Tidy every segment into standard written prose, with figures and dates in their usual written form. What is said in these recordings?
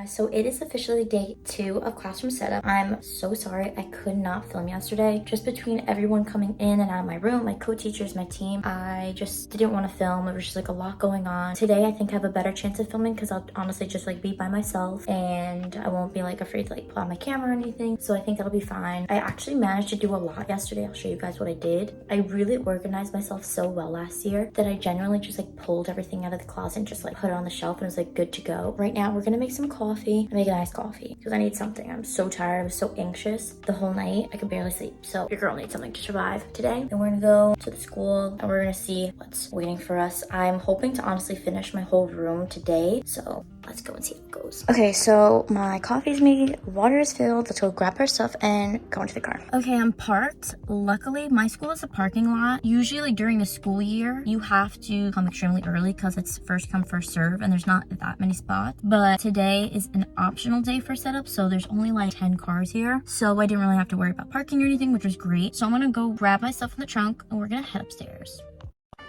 guys, so it is officially day 2 of classroom setup. I'm so sorry I could not film yesterday. Just between everyone coming in and out of my room, my co-teachers, my team, I just didn't want to film. It was just like a lot going on. Today I think I have a better chance of filming because I'll honestly just like be by myself and I won't be like afraid to like pull out my camera or anything. So I think that'll be fine. I actually managed to do a lot yesterday. I'll show you guys what I did. I really organized myself so well last year that I genuinely just like pulled everything out of the closet and just like put it on the shelf and it was like good to go. Right now we're gonna make some coffee. I make an iced coffee because I need something. I'm so tired. I was so anxious the whole night. I could barely sleep. So your girl needs something to survive today. Then we're gonna go to the school and we're gonna see what's waiting for us. I'm hoping to honestly finish my whole room today. So let's go and see how it goes. Okay, so my coffee's made, water is filled. Let's go grab our stuff and go into the car. Okay, I'm parked. Luckily, my school is a parking lot. Usually during the school year, you have to come extremely early because it's first come, first serve, and there's not that many spots. But today is an optional day for setup, so there's only like 10 cars here. So I didn't really have to worry about parking or anything, which was great. So I'm gonna go grab my stuff in the trunk and we're gonna head upstairs.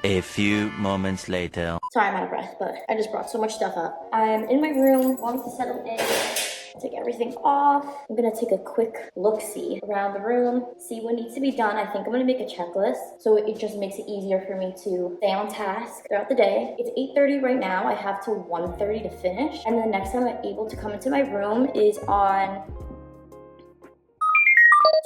A few moments later. Sorry, I'm out of breath, but I just brought so much stuff up. I'm in my room, wanting to settle in, take everything off. I'm gonna take a quick look-see around the room, see what needs to be done. I think I'm gonna make a checklist, so it just makes it easier for me to stay on task throughout the day. It's 8:30 right now. I have till 1:30 to finish, and the next time I'm able to come into my room is on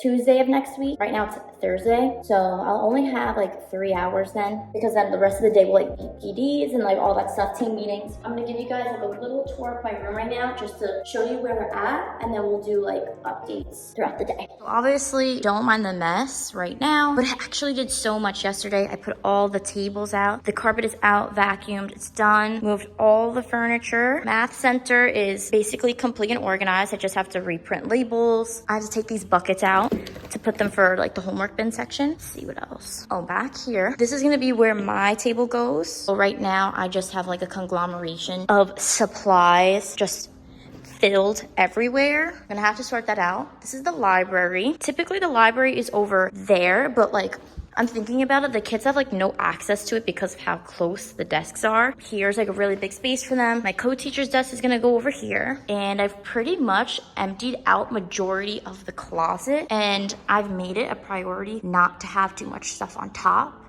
Tuesday of next week. Right now it's Thursday, so I'll only have like 3 hours then, because then the rest of the day will like be PDs and like all that stuff, team meetings. I'm gonna give you guys like a little tour of my room right now just to show you where we're at, and then we'll do like updates throughout the day. So obviously don't mind the mess right now, but I actually did so much yesterday. I put all the tables out, the carpet is out, vacuumed, it's done, moved all the furniture. Math center is basically complete and organized. I just have to reprint labels. I have to take these buckets out to put them for like the homework bin section. Let's see what else. Oh, back here, this is gonna be where my table goes. So right now I just have like a conglomeration of supplies just filled everywhere. I'm gonna have to sort that out. This is the library. Typically the library is over there, but like I'm thinking about it, the kids have like no access to it because of how close the desks are. Here's like a really big space for them. My co-teacher's desk is gonna go over here, and I've pretty much emptied out majority of the closet, and I've made it a priority not to have too much stuff on top.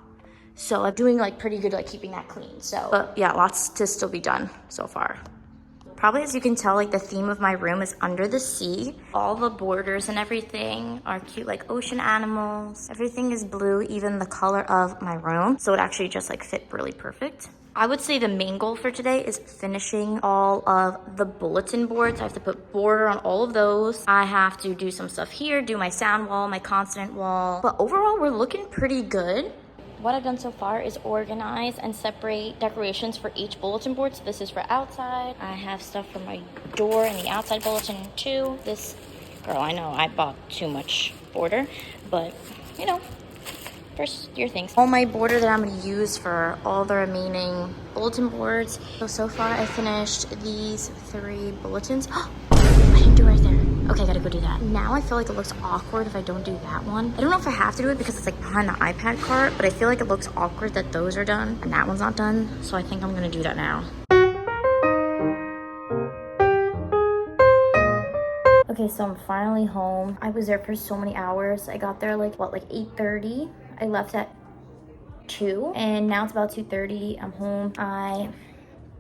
So I'm doing like pretty good like keeping that clean. So, but yeah, lots to still be done so far. Probably as you can tell, like the theme of my room is under the sea. All the borders and everything are cute, like ocean animals. Everything is blue, even the color of my room. So it actually just like fit really perfect. I would say the main goal for today is finishing all of the bulletin boards. I have to put border on all of those. I have to do some stuff here, do my sound wall, my consonant wall. But overall, we're looking pretty good. What I've done so far is organize and separate decorations for each bulletin board. So this is for outside. I have stuff for my door and the outside bulletin too. This, girl, I know I bought too much border, but you know, first your things. All my border that I'm gonna use for all the remaining bulletin boards. So far I finished these 3 bulletins. I didn't do it right there. Okay, I gotta go do that. Now I feel like it looks awkward if I don't do that one. I don't know if I have to do it because it's like behind the iPad cart, but I feel like it looks awkward that those are done and that one's not done. So I think I'm gonna do that now. Okay, so I'm finally home. I was there for so many hours. I got there like 8:30. I left at 2 and now it's about 2:30. I'm home. I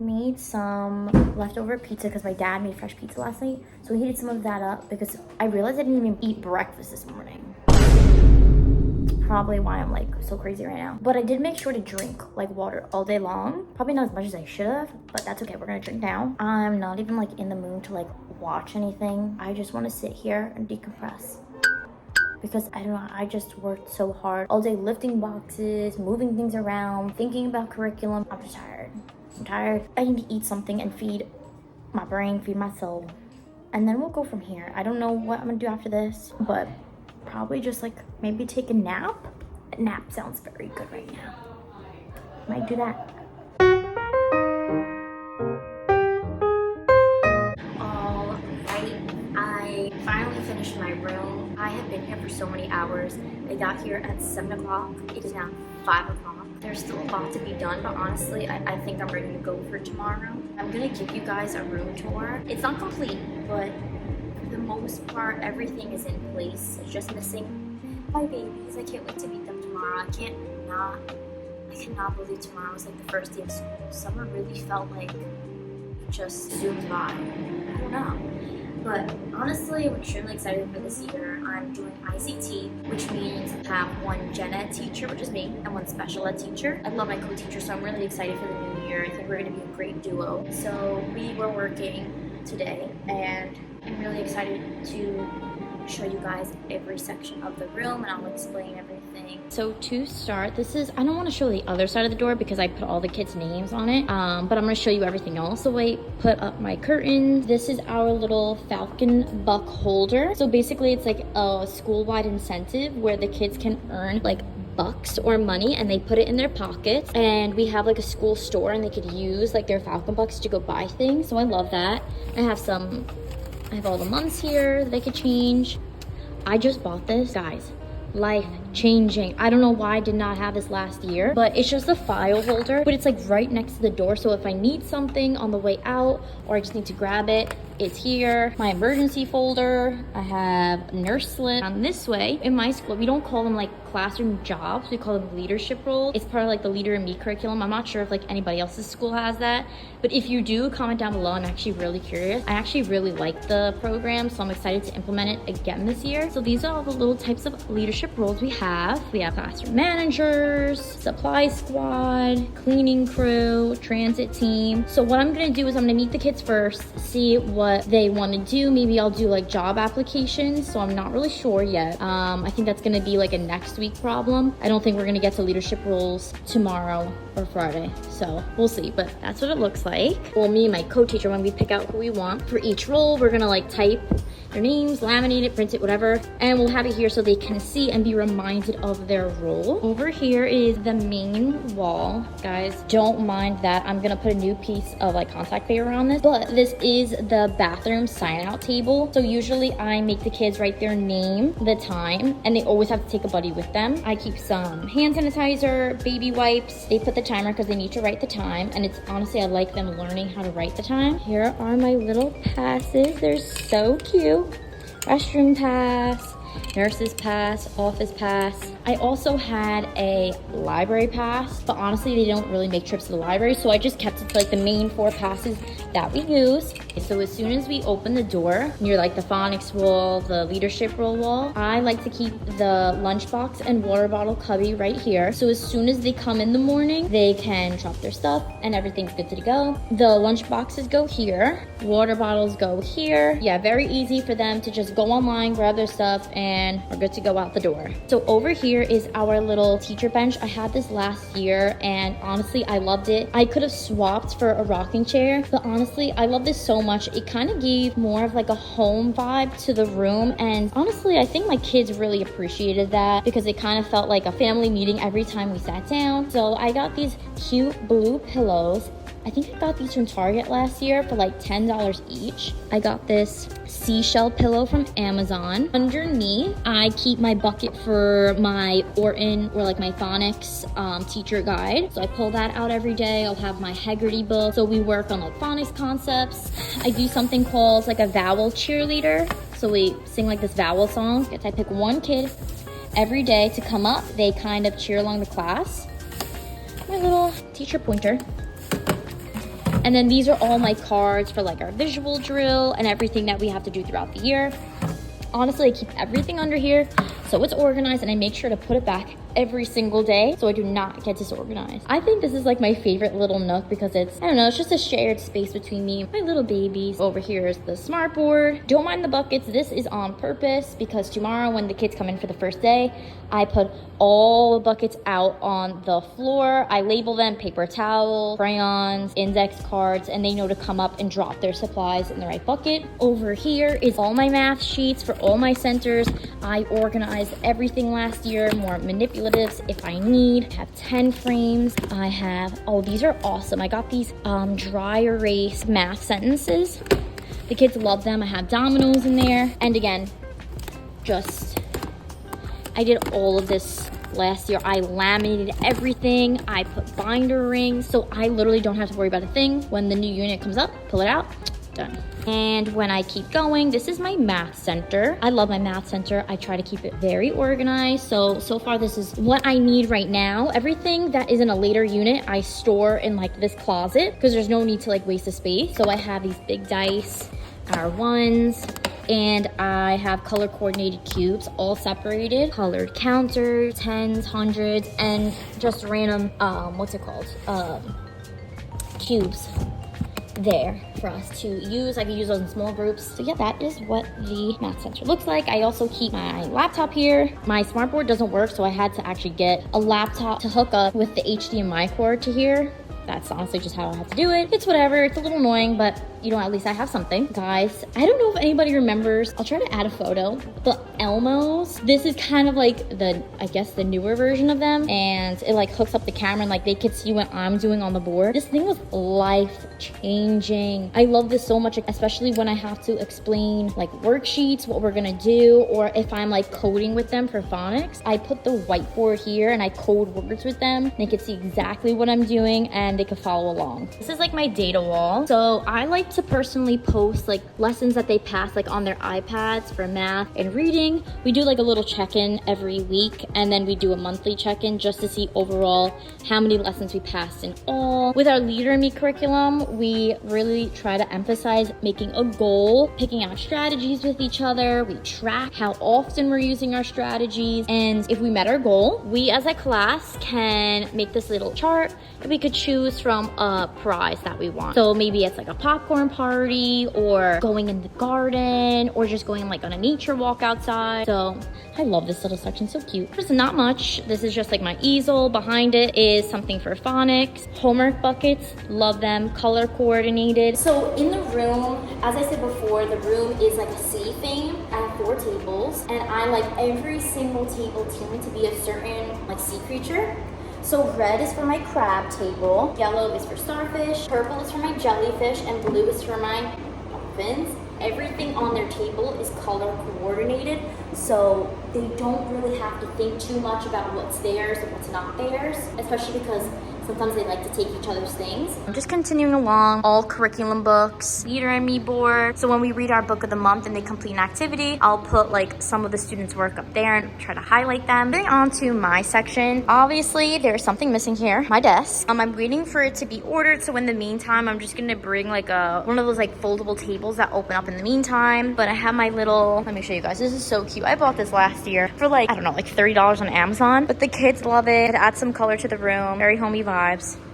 made some leftover pizza because my dad made fresh pizza last night, so he heated some of that up because I realized I didn't even eat breakfast this morning. It's probably why I'm like so crazy right now, but I did make sure to drink like water all day long. Probably not as much as I should have, but that's okay. We're gonna drink now. I'm not even like in the mood to like watch anything. I just want to sit here and decompress because I don't know, I just worked so hard all day lifting boxes, moving things around, thinking about curriculum. I'm just tired. I'm tired. I need to eat something and feed my brain, feed my soul. And then we'll go from here. I don't know what I'm gonna do after this, but probably just like maybe take a nap. A nap sounds very good right now. Might do that. All right, I finally finished my room. I have been here for so many hours. I got here at 7 o'clock. It is now 5 o'clock. There's still a lot to be done, but honestly, I think I'm ready to go for tomorrow. I'm gonna give you guys a room tour. It's not complete, but for the most part, everything is in place. It's just missing my babies. I can't wait to meet them tomorrow. I cannot believe tomorrow is like the first day of school. Summer really felt like it just zoomed by. I don't know. But honestly, I'm extremely excited for this year. I'm doing ICT, which means I have one gen ed teacher, which is me, and one special ed teacher. I love my co-teacher, so I'm really excited for the new year. I think we're gonna be a great duo. So we were working today, and I'm really excited to show you guys every section of the room, and I'll explain everything. So to start, I don't want to show the other side of the door because I put all the kids' names on it, but I'm going to show you everything else. So wait, put up my curtains. This is our little Falcon Buck holder. So basically it's like a school-wide incentive where the kids can earn like bucks or money, and they put it in their pockets, and we have like a school store and they could use like their Falcon Bucks to go buy things. So I love that. I have all the months here that I could change. I just bought this, guys. Life changing. I don't know why I did not have this last year, but it's just a file holder, but it's like right next to the door. So if I need something on the way out or I just need to grab it, it's here. My emergency folder. I have nurse list. On this way, in my school, we don't call them like classroom jobs. We call them leadership roles. It's part of like the Leader in Me curriculum. I'm not sure if like anybody else's school has that, but if you do, comment down below. I'm actually really curious. I actually really like the program, so I'm excited to implement it again this year. So these are all the little types of leadership roles we have. We have classroom managers, supply squad, cleaning crew, transit team. So what I'm gonna do is I'm gonna meet the kids first, see what they want to do. Maybe I'll do like job applications, so I'm not really sure yet. I think that's gonna be like a next week problem. I don't think we're gonna get to leadership roles tomorrow or Friday, so we'll see, but that's what it looks like. Well, me and my co-teacher, when we pick out who we want for each role, we're gonna like type their names, laminate it, print it, whatever, and we'll have it here so they can see and be reminded of their role. Over here is the main wall. Guys, don't mind that. I'm gonna put a new piece of like contact paper on this, but this is the bathroom sign out table. So usually I make the kids write their name, the time, and they always have to take a buddy with them. I keep some hand sanitizer, baby wipes. They put the timer because they need to write the time, and it's honestly, I like them learning how to write the time. Here are my little passes. They're so cute. Restroom pass, nurse's pass, office pass. I also had a library pass, but honestly, they don't really make trips to the library, so I just kept it to like the main 4 passes that we use. So as soon as we open the door near like the phonics wall, the leadership role wall, I like to keep the lunchbox and water bottle cubby right here. So as soon as they come in the morning, they can drop their stuff and everything's good to go. The lunch boxes go here, water bottles go here. Yeah, very easy for them to just go online, grab their stuff, and we're good to go out the door. So over here is our little teacher bench. I had this last year and honestly, I loved it. I could have swapped for a rocking chair, but honestly, I love this so much. It kind of gave more of like a home vibe to the room, and honestly, I think my kids really appreciated that because it kind of felt like a family meeting every time we sat down. So I got these cute blue pillows. I think I got these from Target last year for like $10 each. I got this seashell pillow from Amazon. Underneath, I keep my bucket for my Orton or like my phonics teacher guide. So I pull that out every day. I'll have my Heggerty book. So we work on like phonics concepts. I do something called like a vowel cheerleader. So we sing like this vowel song. I pick one kid every day to come up. They kind of cheer along the class. My little teacher pointer. And then these are all my cards for like our visual drill and everything that we have to do throughout the year. Honestly, I keep everything under here so it's organized, and I make sure to put it back every single day so I do not get disorganized. I think this is like my favorite little nook because it's, I don't know, it's just a shared space between me and my little babies. Over here is the smart board. Don't mind the buckets. This is on purpose because tomorrow when the kids come in for the first day, I put all the buckets out on the floor. I label them paper towel, crayons, index cards, and they know to come up and drop their supplies in the right bucket. Over here is all my math sheets for all my centers. I organized everything last year, more manipulatives if I need. I have 10 frames. I have, oh, these are awesome. I got these dry erase math sentences. The kids love them. I have dominoes in there. And again, I did all of this math. Last year, I laminated everything. I put binder rings, so I literally don't have to worry about a thing. When the new unit comes up, pull it out, done. And when I keep going, this is my math center. I love my math center. I try to keep it very organized. So far this is what I need right now. Everything that is in a later unit, I store in like this closet because there's no need to like waste the space. So I have these big dice, our ones, and I have color coordinated cubes, all separated, colored counters, tens, hundreds, and just random, what's it called? Cubes there for us to use. I can use those in small groups. So yeah, that is what the math center looks like. I also keep my laptop here. My smartboard doesn't work, so I had to actually get a laptop to hook up with the HDMI cord to here. That's honestly just how I have to do it. It's whatever, it's a little annoying, but you know, at least I have something. Guys, I don't know if anybody remembers, I'll try to add a photo, the Elmos. This is kind of like the, I guess the newer version of them, and it like hooks up the camera and like they could see what I'm doing on the board. This thing was life changing. I love this so much, especially when I have to explain like worksheets, what we're gonna do, or if I'm like coding with them for phonics. I put the whiteboard here and I code words with them. They could see exactly what I'm doing and they could follow along. This is like my data wall. So I like to personally post like lessons that they pass like on their iPads for math and reading. We do like a little check-in every week, and then we do a monthly check-in just to see overall how many lessons we passed in all. With our Leader in Me curriculum, we really try to emphasize making a goal, picking out strategies with each other. We track how often we're using our strategies, and if we met our goal, we as a class can make this little chart and we could choose from a prize that we want. So maybe it's like a popcorn party, or going in the garden, or just going like on a nature walk outside. So I love this little section, so cute. There's not much. This is just like my easel. Behind it is something for phonics. Homework buckets, love them, color coordinated. So in the room, as I said before, the room is like a sea theme. I have 4 tables, and I like every single table team to be a certain like sea creature. So red is for my crab table, yellow is for starfish, purple is for my jellyfish, and blue is for my dolphins. Everything on their table is color coordinated, so they don't really have to think too much about what's theirs and what's not theirs, especially because sometimes they like to take each other's things. I'm just continuing along, all curriculum books, Leader and Me board. So when we read our book of the month and they complete an activity, I'll put like some of the students' work up there and try to highlight them. Moving on to my section. Obviously, there's something missing here, my desk. I'm waiting for it to be ordered, so in the meantime, I'm just gonna bring like one of those like foldable tables that open up in the meantime. But I have my little, let me show you guys. This is so cute. I bought this last year for like, I don't know, like $30 on Amazon. But the kids love it. It adds some color to the room. Very homey vibes.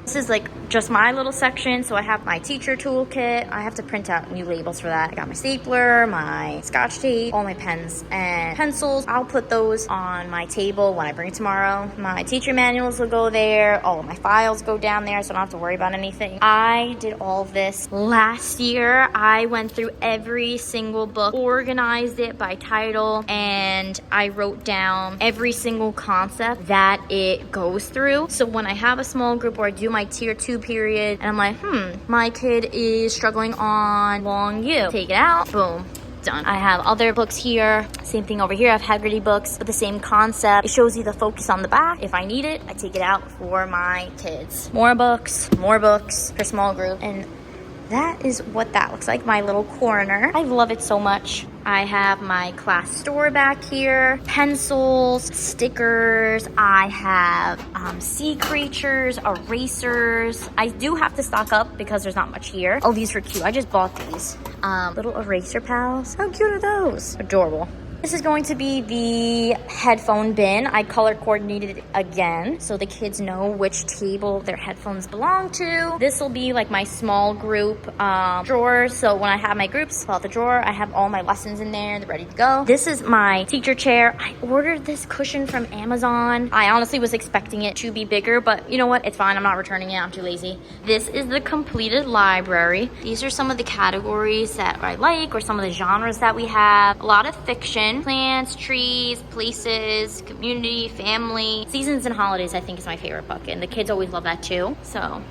This is like just my little section. So I have my teacher toolkit. I have to print out new labels for that. I got my stapler, my scotch tape, all my pens and pencils. I'll put those on my table when I bring it tomorrow. My teacher manuals will go there. All of my files go down there, so I don't have to worry about anything. I did all of this last year. I went through every single book, organized it by title, and I wrote down every single concept that it goes through. So when I have a small group or I do my tier 2 period and I'm like, my kid is struggling on Long U. Take it out, boom, done. I have other books here. Same thing over here. I have Haggerty books with the same concept. It shows you the focus on the back. If I need it, I take it out for my kids. More books for small group. And that is what that looks like, my little corner. I love it so much. I have my class store back here, pencils, stickers. I have sea creatures, erasers. I do have to stock up because there's not much here. Oh, these are cute. I just bought these. Little eraser pals. How cute are those? Adorable. This is going to be the headphone bin. I color coordinated it again so the kids know which table their headphones belong to. This will be like my small group drawer. So when I have my groups, pull out the drawer, I have all my lessons in there. They're ready to go. This is my teacher chair. I ordered this cushion from Amazon. I honestly was expecting it to be bigger, but you know what? It's fine. I'm not returning it. I'm too lazy. This is the completed library. These are some of the categories that I like, or some of the genres that we have. A lot of fiction. Plants, trees, places, community, family. Seasons and Holidays, I think, is my favorite book, and the kids always love that too. So,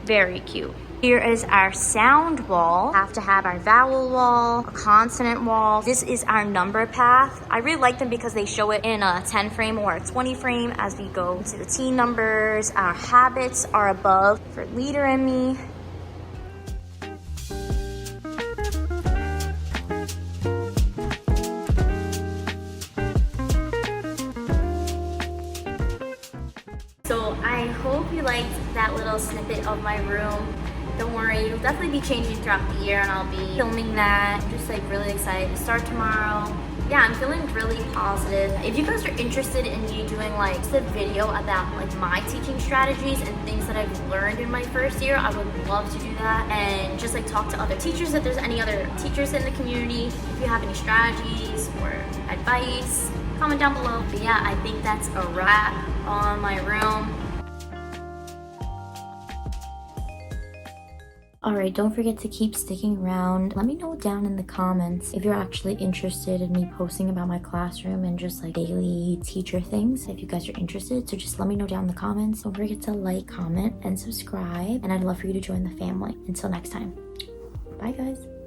very cute. Here is our sound wall. Have to have our vowel wall, a consonant wall. This is our number path. I really like them because they show it in a 10 frame or a 20 frame as we go to the teen numbers. Our habits are above for leader and me. So I hope you liked that little snippet of my room. Don't worry, it'll definitely be changing throughout the year and I'll be filming that. I'm just like really excited to start tomorrow. Yeah, I'm feeling really positive. If you guys are interested in me doing like just a video about like my teaching strategies and things that I've learned in my first year, I would love to do that and just like talk to other teachers if there's any other teachers in the community. If you have any strategies or advice, comment down below. But yeah, I think that's a wrap on my room. Alright, don't forget to keep sticking around. Let me know down in the comments if you're actually interested in me posting about my classroom and just like daily teacher things. If you guys are interested, so just let me know down in the comments. Don't forget to like, comment, and subscribe. And I'd love for you to join the family. Until next time. Bye guys.